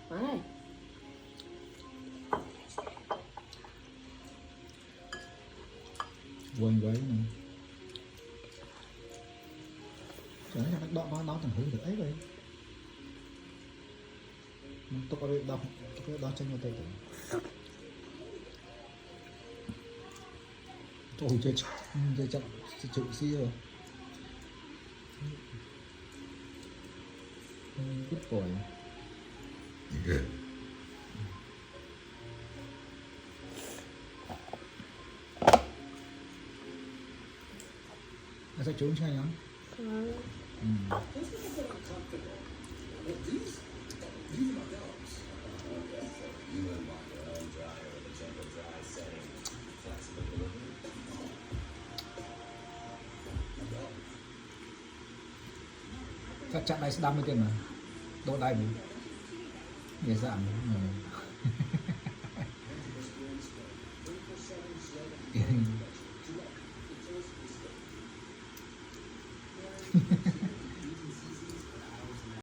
Đấy. Quên quấy nè. Trời ơi, nó thằng hữu được ấy rồi. Tôi có đo chân vào tay tôi. Ôi chơi chậm chịu xí rồi. Cút còi. Nó sẽ trốn chơi nhá. Các chặn này sẽ 30 tiền mà. Độ đai mình. Để giảm.